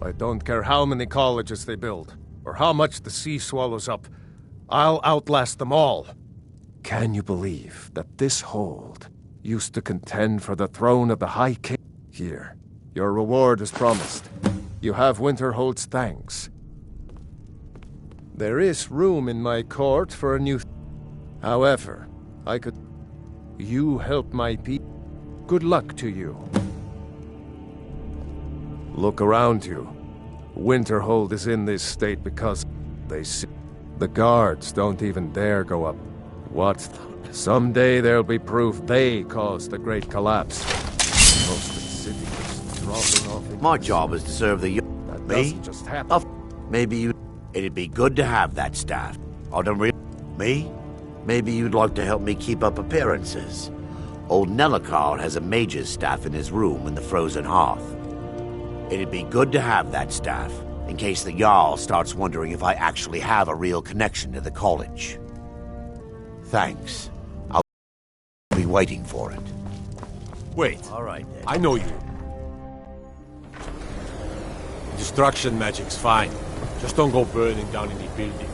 I don't care how many colleges they build, or how much the sea swallows up. I'll outlast them all. Can you believe that this hold used to contend for the throne of the High King? Here, your reward is promised. You have Winterhold's thanks. There is room in my court for a new... However, I could... You help my people. Good luck to you. Look around you. Winterhold is in this state because they see... The guards don't even dare go up. What? Someday there'll be proof they caused the great collapse. Most of the city is dropping off... My job is to serve the... That Me? doesn't just happen. Maybe you... It'd be good to have that staff. I don't really... Me? Maybe you'd like to help me keep up appearances. Old Nellikar has a mage's staff in his room in the frozen hearth. It'd be good to have that staff, in case the Jarl starts wondering if I actually have a real connection to the college. Thanks. I'll be waiting for it. Wait. All right, then. I know you. Destruction magic's fine. Just don't go burning down any buildings.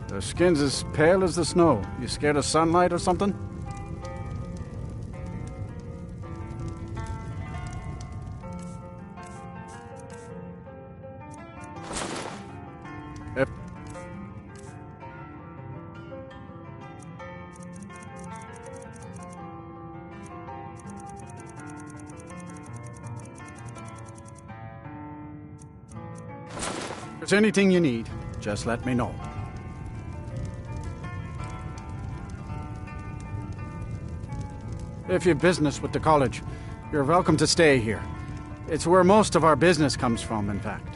Their skin's as pale as the snow. You scared of sunlight or something? If there's anything you need, just let me know. If you've business with the college, you're welcome to stay here. It's where most of our business comes from, in fact.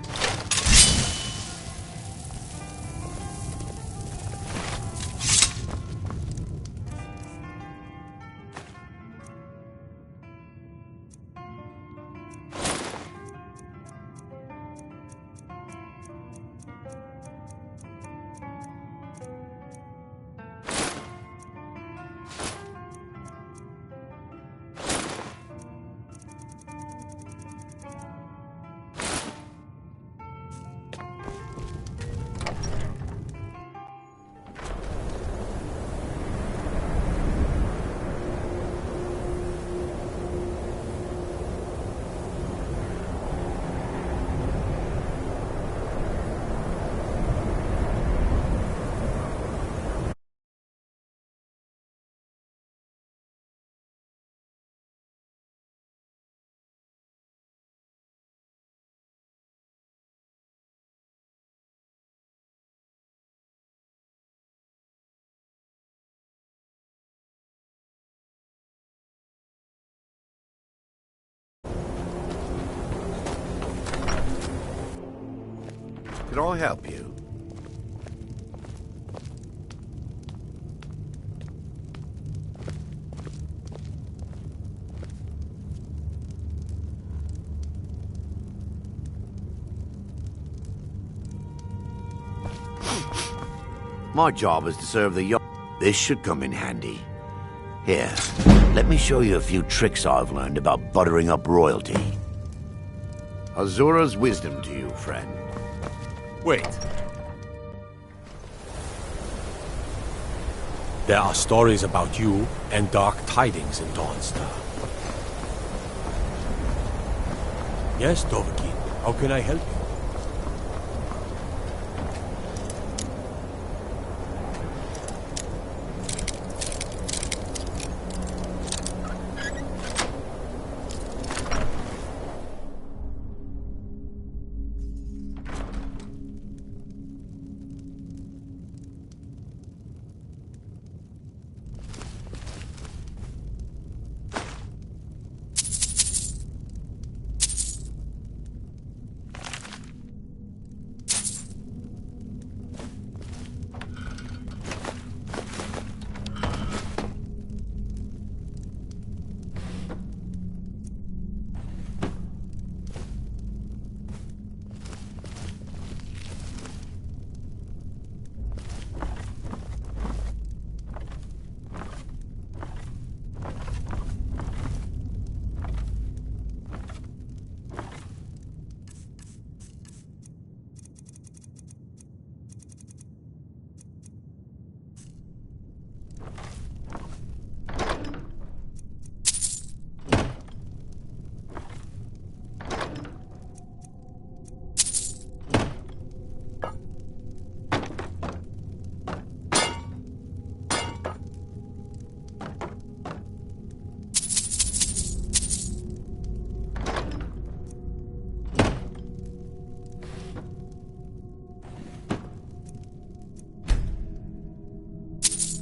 Can I help you? My job is to serve the young. This should come in handy. Here, let me show you a few tricks I've learned about buttering up royalty. Azura's wisdom to you, friend. Wait. There are stories about you and dark tidings in Dawnstar. Yes, Dovahkiin. How can I help you?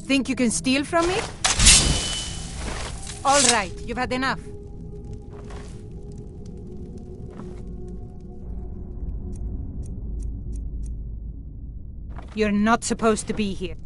Think you can steal from me? All right, you've had enough. You're not supposed to be here.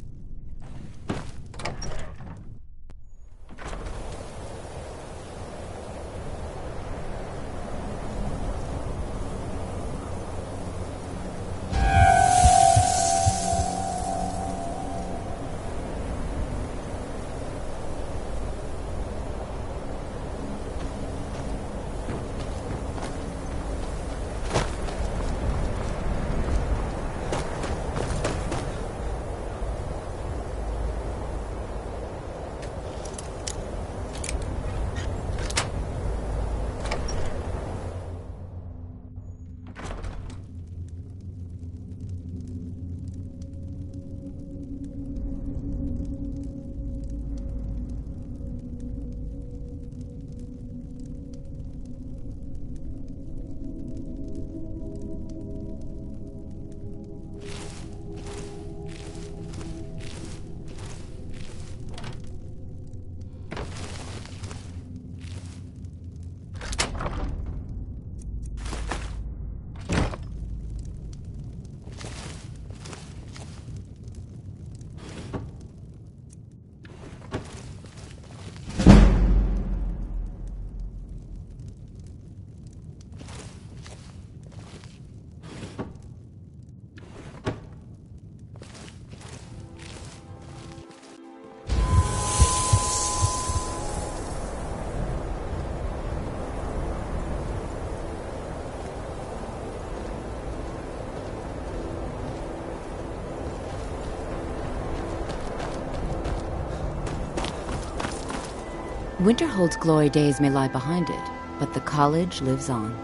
Winterhold's glory days may lie behind it, but the college lives on.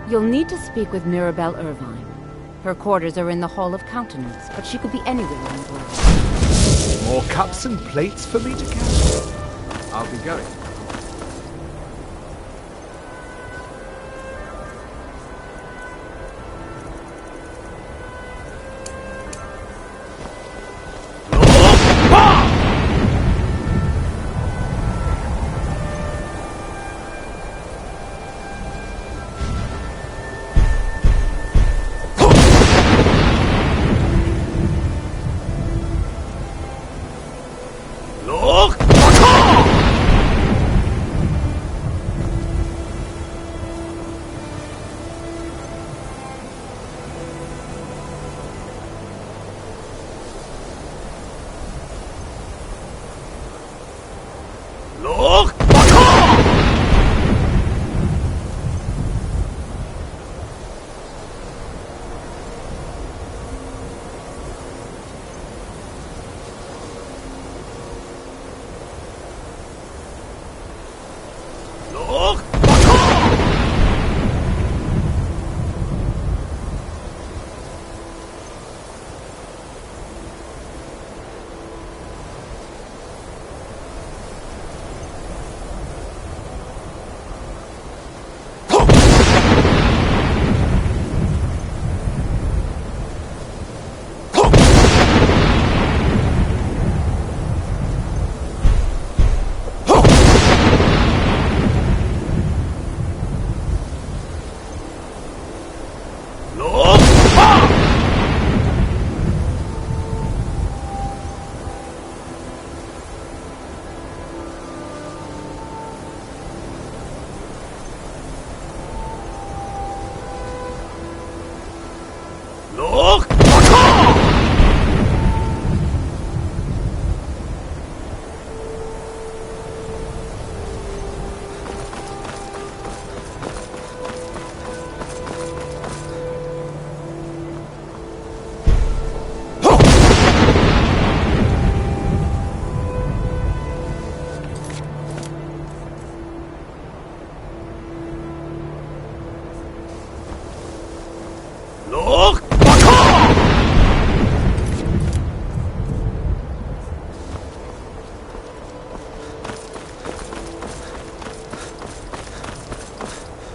You'll need to speak with Mirabelle Irvine. Her quarters are in the Hall of Countenance, but she could be anywhere in the world. More cups and plates for me to carry? I'll be going.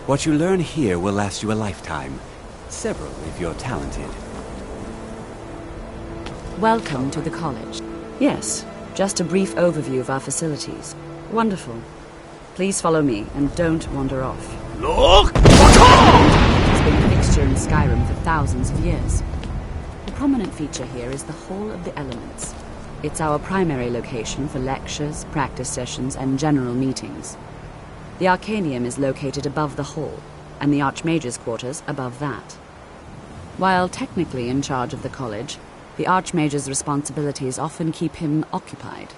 What you learn here will last you a lifetime. Several, if you're talented. Welcome to the college. Yes, just a brief overview of our facilities. Wonderful. Please follow me, and don't wander off. Look! It's been a fixture in Skyrim for thousands of years. The prominent feature here is the Hall of the Elements. It's our primary location for lectures, practice sessions, and general meetings. The Arcanium is located above the hall, and the Archmage's quarters above that. While technically in charge of the college, the Archmage's responsibilities often keep him occupied.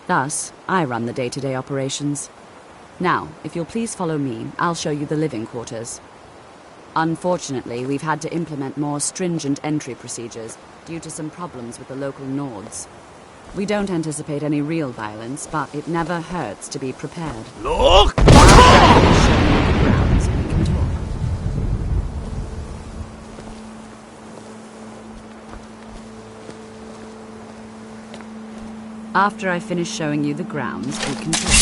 Thus, I run the day-to-day operations. Now, if you'll please follow me, I'll show you the living quarters. Unfortunately, we've had to implement more stringent entry procedures due to some problems with the local Nords. We don't anticipate any real violence, but it never hurts to be prepared. Look! Grounds, we can talk. After I finish showing you the grounds, we can talk.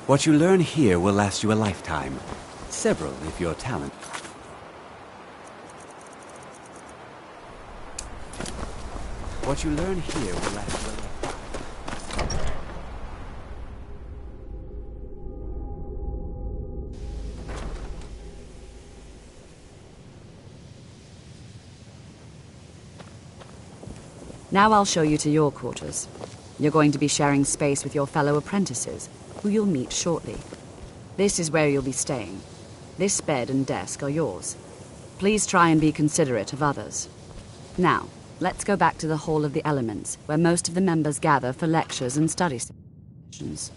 What you learn here will last you a lifetime. Several, if you're talented. What you learn here will last you a lifetime. Now I'll show you to your quarters. You're going to be sharing space with your fellow apprentices, who you'll meet shortly. This is where you'll be staying. This bed and desk are yours. Please try and be considerate of others. Now, let's go back to the Hall of the Elements, where most of the members gather for lectures and study sessions.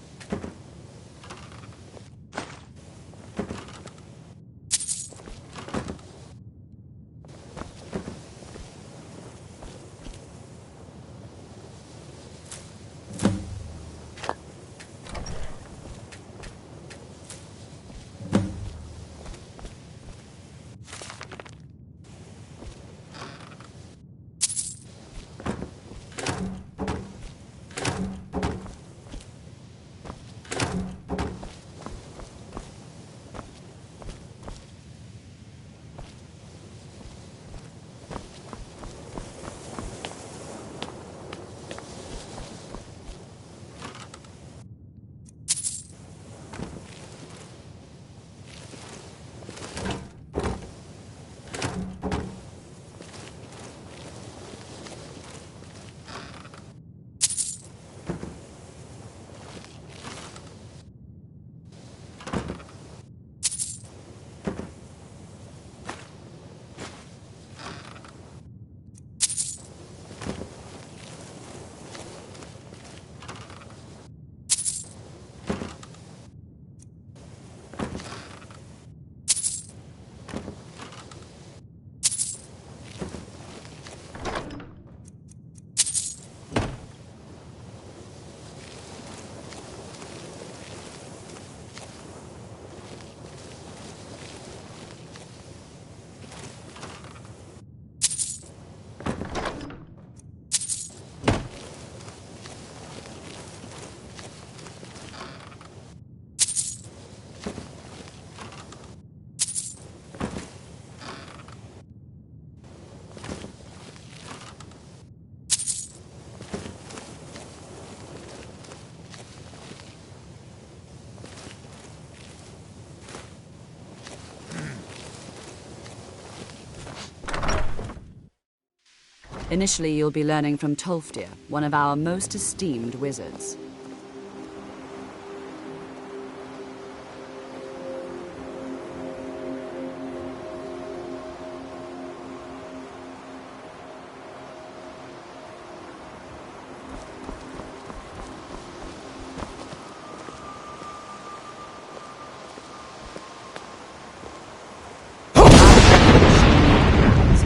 Initially, you'll be learning from Tolfdir, one of our most esteemed wizards.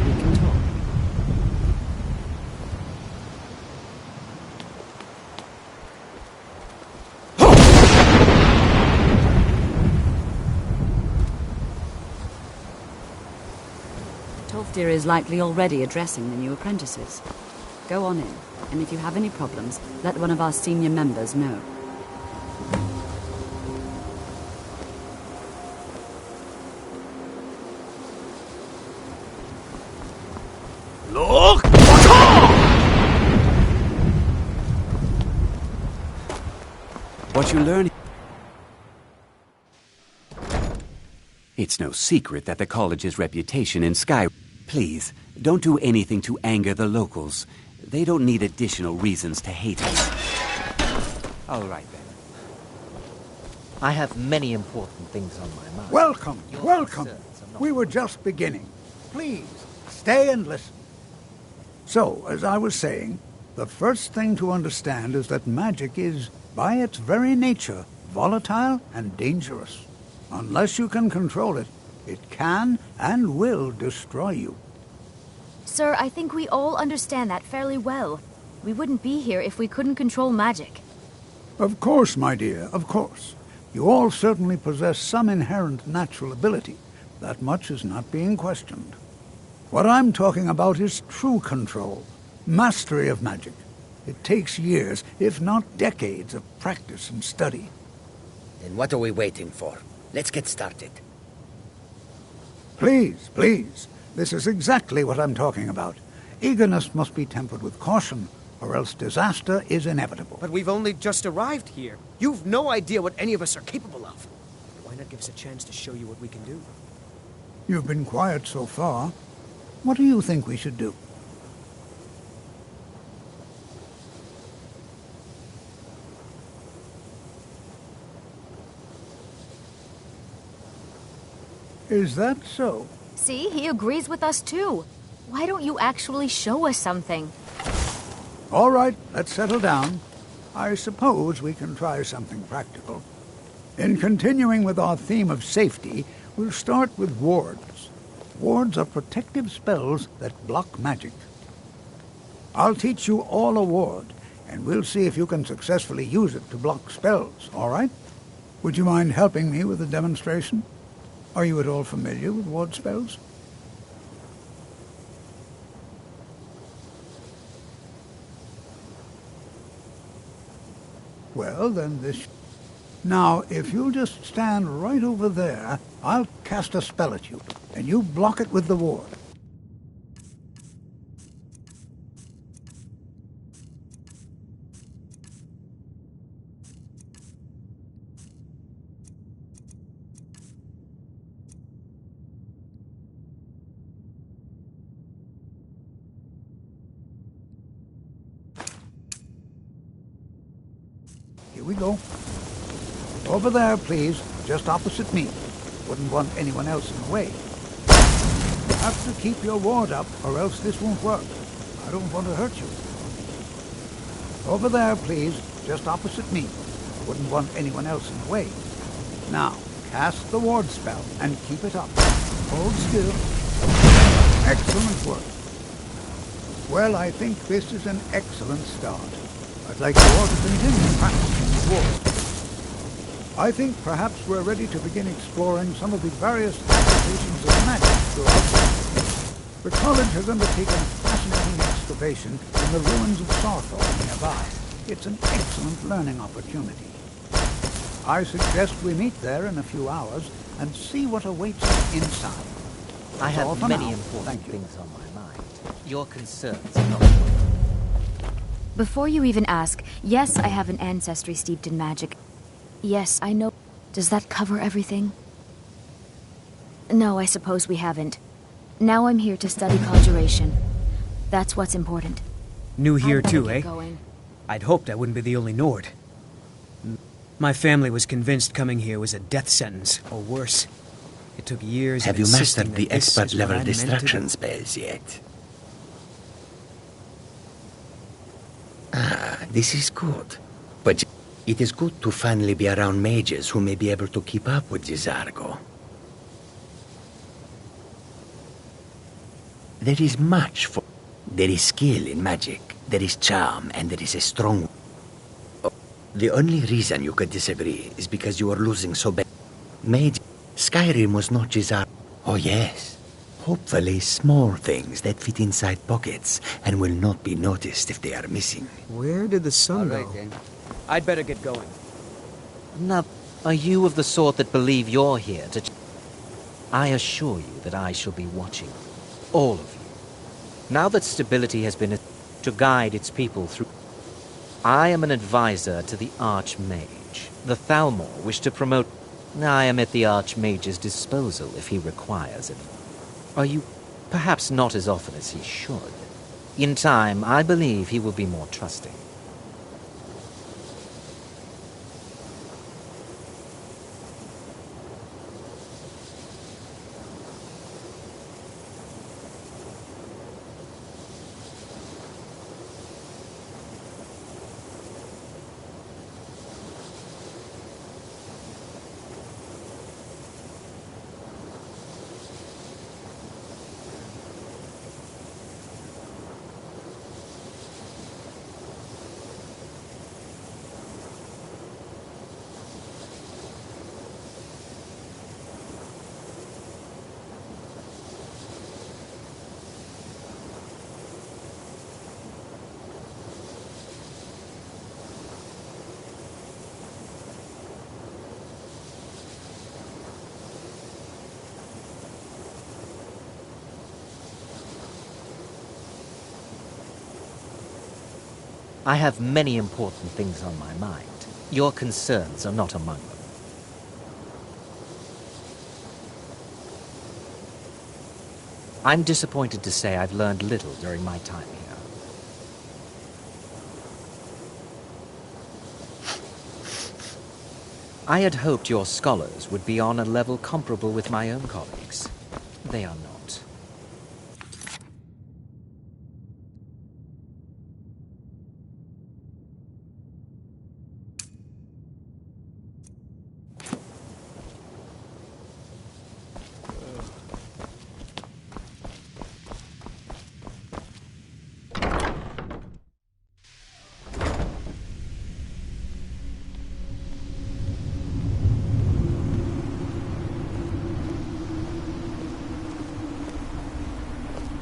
We can talk. Tolfdir is likely already addressing the new apprentices. Go on in, and if you have any problems, let one of our senior members know. Look! What you learn... It's no secret that the college's reputation in Skyrim... Please, don't do anything to anger the locals. They don't need additional reasons to hate us. All right, then. I have many important things on my mind. Welcome, Your welcome. concerns are not- We were just beginning. Please, stay and listen. So, as I was saying, the first thing to understand is that magic is, by its very nature, volatile and dangerous. Unless you can control it, it can and will destroy you. Sir, I think we all understand that fairly well. We wouldn't be here if we couldn't control magic. Of course, my dear, of course. You all certainly possess some inherent natural ability. That much is not being questioned. What I'm talking about is true control, mastery of magic. It takes years, if not decades, of practice and study. Then what are we waiting for? Let's get started. Please, please. This is exactly what I'm talking about. Eagerness must be tempered with caution, or else disaster is inevitable. But we've only just arrived here. You've no idea what any of us are capable of. Why not give us a chance to show you what we can do? You've been quiet so far. What do you think we should do? Is that so? See, he agrees with us too. Why don't you actually show us something? All right, let's settle down. I suppose we can try something practical. In continuing with our theme of safety, we'll start with wards. Wards are protective spells that block magic. I'll teach you all a ward, and we'll see if you can successfully use it to block spells, all right? Would you mind helping me with the demonstration? Are you at all familiar with ward spells? Well, then this... Now, if you'll just stand right over there, I'll cast a spell at you, and you block it with the ward. Here we go. Over there, please, just opposite me. Wouldn't want anyone else in the way. You have to keep your ward up, or else this won't work. I don't want to hurt you. Over there, please, just opposite me. Wouldn't want anyone else in the way. Now, cast the ward spell and keep it up. Hold still. Excellent work. Well, I think this is an excellent start. I'd like you all to continue practicing the ward. I think perhaps we're ready to begin exploring some of the various applications of magic throughout the world. The college has undertaken a fascinating excavation in the ruins of Sarthor nearby. It's an excellent learning opportunity. I suggest we meet there in a few hours and see what awaits us inside. I That's all have for many now. important Thank you. things on my mind. Your concerns are not... Before you even ask, yes, I have an ancestry steeped in magic. Yes, I know. Does that cover everything? No, I suppose we haven't. Now I'm here to study conjuration. That's what's important. New here I'd better too, get eh? going. I'd hoped I wouldn't be the only Nord. My family was convinced coming here was a death sentence, or worse. It took years Have of you insisting mastered the that this is what expert-level I meant to distraction do. spells yet? Ah, this is good. But it is good to finally be around mages who may be able to keep up with Zargo. There is much for... There is skill in magic, there is charm, and there is a strong... The only reason you could disagree is because you are losing so bad. Mage, Skyrim was not Zargo. Oh yes. Hopefully small things that fit inside pockets and will not be noticed if they are missing. Where did the sun go? I'd better get going. Now, are you of the sort that believe you're here to... I assure you that I shall be watching. All of you. Now that stability has been to guide its people through... I am an advisor to the Archmage. The Thalmor wish to promote... I am at the Archmage's disposal if he requires it. Are you... perhaps not as often as he should. In time, I believe he will be more trusting. I have many important things on my mind. Your concerns are not among them. I'm disappointed to say I've learned little during my time here. I had hoped your scholars would be on a level comparable with my own colleagues. They are not.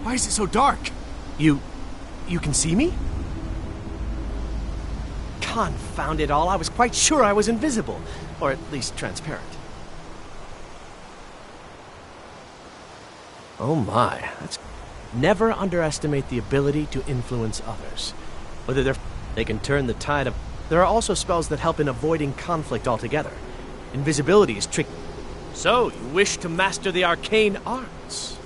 Why is it so dark? You can see me? Confound it all, I was quite sure I was invisible. Or at least transparent. Oh my, that's... Never underestimate the ability to influence others. Whether they can turn the tide of... There are also spells that help in avoiding conflict altogether. Invisibility is tricky. So, you wish to master the arcane arts?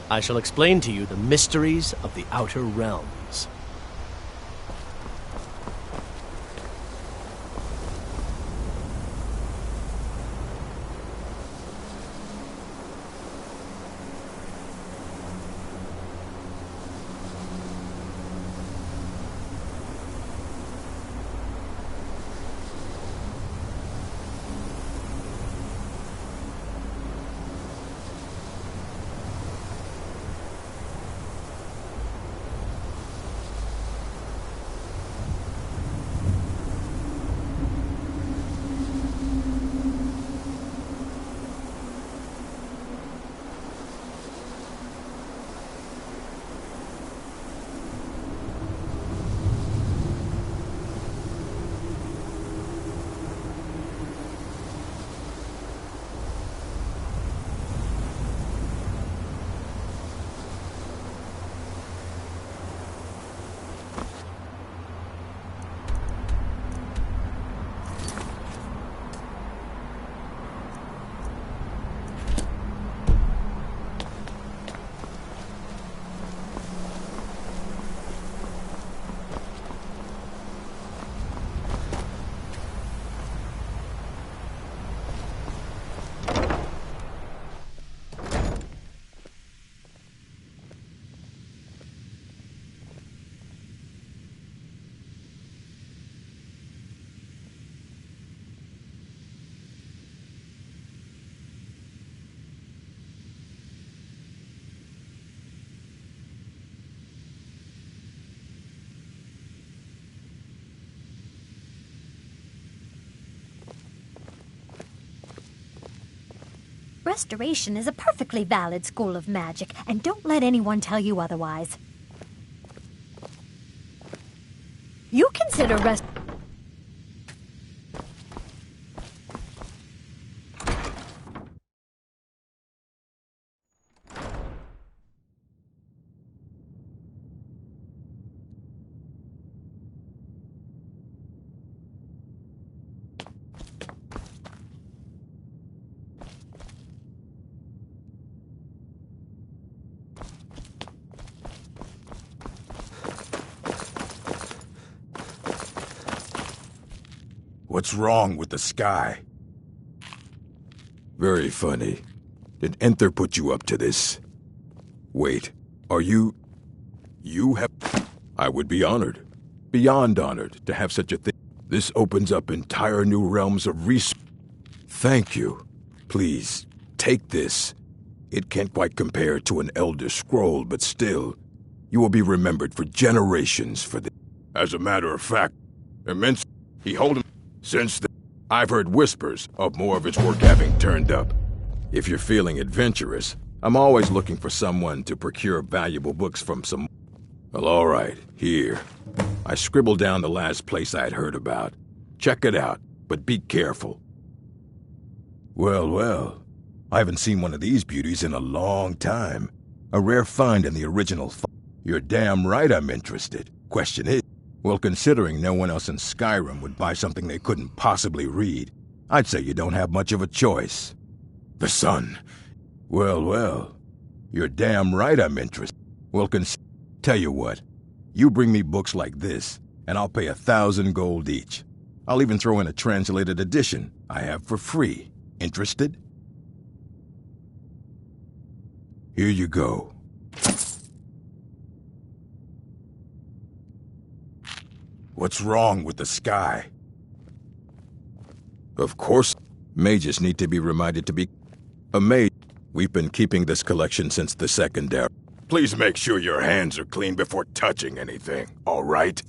I shall explain to you the mysteries of the Outer Realms. Restoration is a perfectly valid school of magic, and don't let anyone tell you otherwise. You consider What's wrong with the sky? Very funny. Did Enter put you up to this? Wait, are you... You have... I would be honored. Beyond honored to have such a thing. This opens up entire new realms of research. Thank you. Please, take this. It can't quite compare to an Elder Scroll, but still, you will be remembered for generations for this. As a matter of fact, immense... He hold him... Since then, I've heard whispers of more of his work having turned up. If you're feeling adventurous, I'm always looking for someone to procure valuable books from some... Well, all right, here. I scribbled down the last place I'd heard about. Check it out, but be careful. Well, well. I haven't seen one of these beauties in a long time. A rare find in the original... You're damn right I'm interested. Question is... Well, considering no one else in Skyrim would buy something they couldn't possibly read, I'd say you don't have much of a choice. The sun. Well, well. You're damn right I'm interested. Well, tell you what. You bring me books like this, and I'll pay 1,000 gold each. I'll even throw in a translated edition I have for free. Interested? Here you go. What's wrong with the sky? Of course, mages need to be reminded to be a mage. We've been keeping this collection since the secondary. Please make sure your hands are clean before touching anything, all right?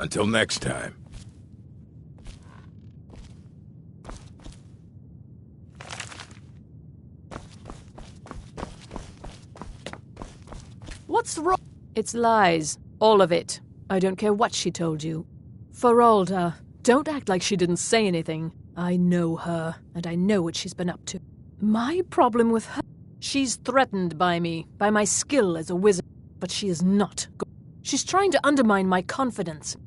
Until next time. What's wrong? It's lies. All of it. I don't care what she told you. Feralda, don't act like she didn't say anything. I know her, and I know what she's been up to. My problem with her... She's threatened by me, by my skill as a wizard, but she is not. She's trying to undermine my confidence.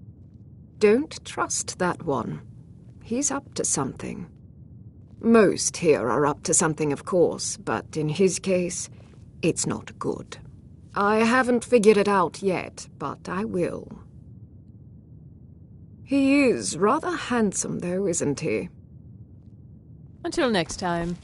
Don't trust that one. He's up to something. Most here are up to something, of course, but in his case, it's not good. I haven't figured it out yet, but I will. He is rather handsome, though, isn't he? Until next time.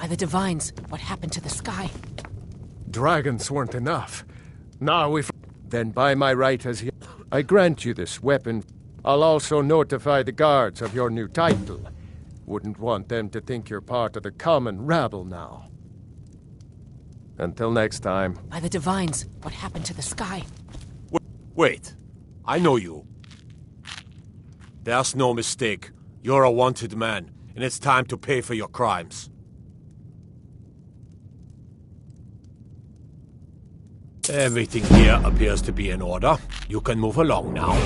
the divines, what happened to the sky? Dragons weren't enough. Now if... Then by my right as I grant you this weapon. I'll also notify the guards of your new title. Wouldn't want them to think you're part of the common rabble now. Until next time. By the divines, what happened to the sky? Wait. I know you. There's no mistake. You're a wanted man, and it's time to pay for your crimes. Everything here appears to be in order. You can move along now.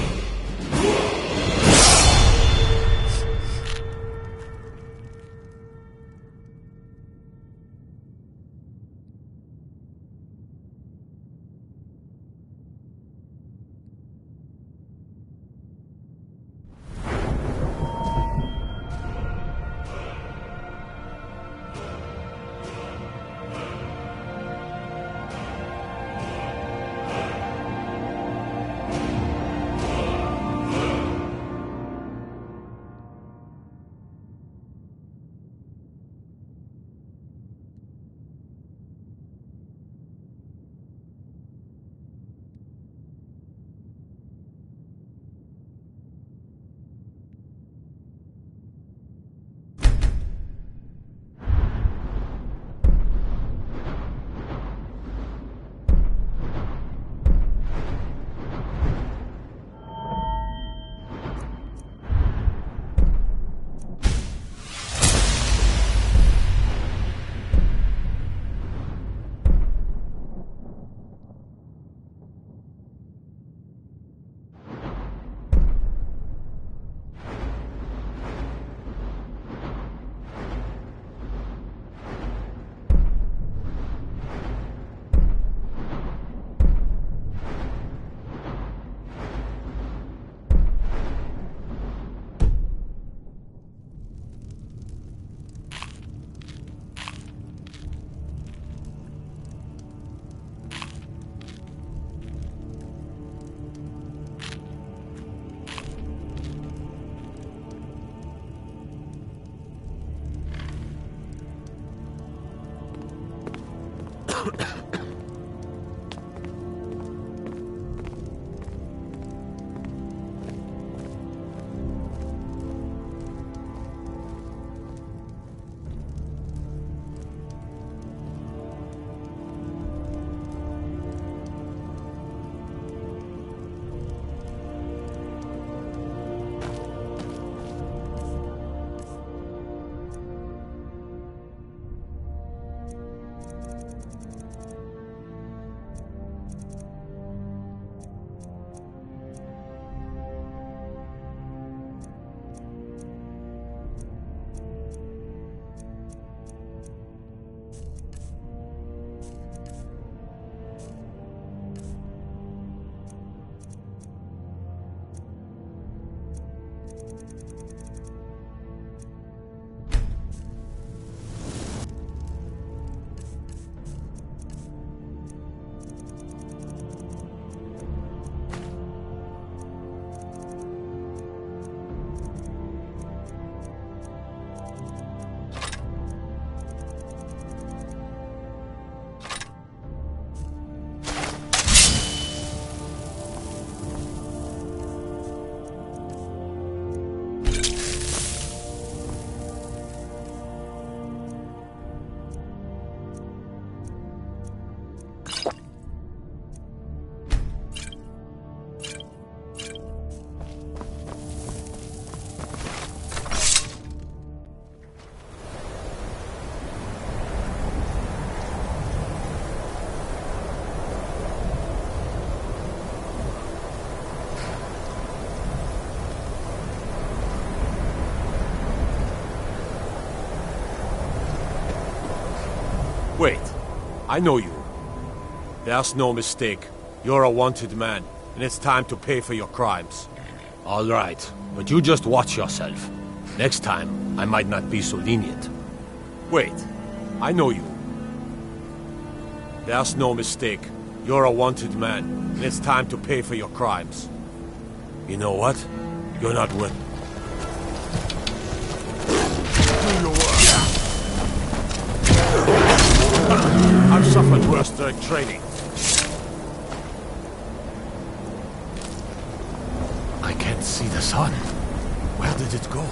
Wait. I know you. There's no mistake. You're a wanted man, and it's time to pay for your crimes. All right, but you just watch yourself. Next time, I might not be so lenient. Wait. I know you. There's no mistake. You're a wanted man, and it's time to pay for your crimes. You know what? You're not worth... Do your work. suffered worse during training. I can't see the sun. Where did it go?